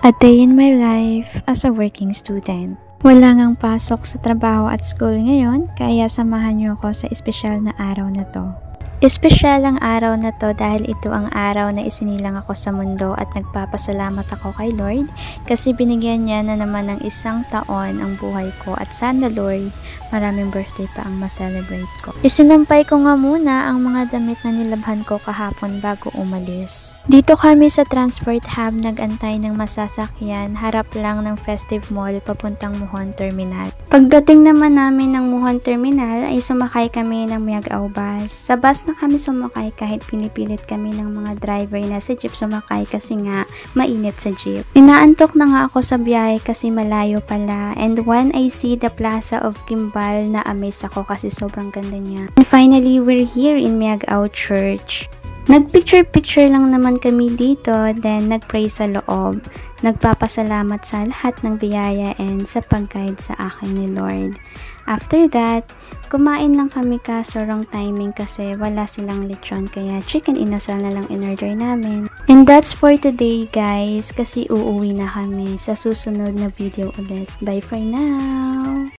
A day in my life as a working student. Wala ngang pasok sa trabaho at school ngayon, kaya samahan niyo ako sa espesyal na araw na to. Espesyal ang araw na to dahil ito ang araw na isinilang ako sa mundo at nagpapasalamat ako kay Lord kasi binigyan niya na naman ng 1 taon ang buhay ko at sana Lord, maraming birthday pa ang ma-celebrate ko. Isinampay ko nga muna ang mga damit na nilabhan ko kahapon bago umalis. Dito kami sa Transport Hub nag-antay ng masasakyan, harap lang ng Festive Mall papuntang Muhon Terminal. Pagdating naman namin ng Muhon Terminal ay sumakay kami ng Miagao Bus. Sa bus na kami sumakay kahit pinipilit kami ng mga driver na sa jeep sumakay kasi nga mainit sa jeep. Inaantok na nga ako sa biyahe kasi malayo pala and when I see the Plaza of Kimbal na amaze ako kasi sobrang ganda niya. And finally, we're here in Miagao Church. Nagpicture-picture lang naman kami dito, then nagpray sa loob. Nagpapasalamat sa lahat ng biyaya and sa pag-guide sa akin ni Lord. After that, kumain lang kami kaso wrong timing kasi wala silang lechon kaya chicken inasal na lang in-order namin. And that's for today guys kasi uuwi na kami sa susunod na video ulit. Bye for now!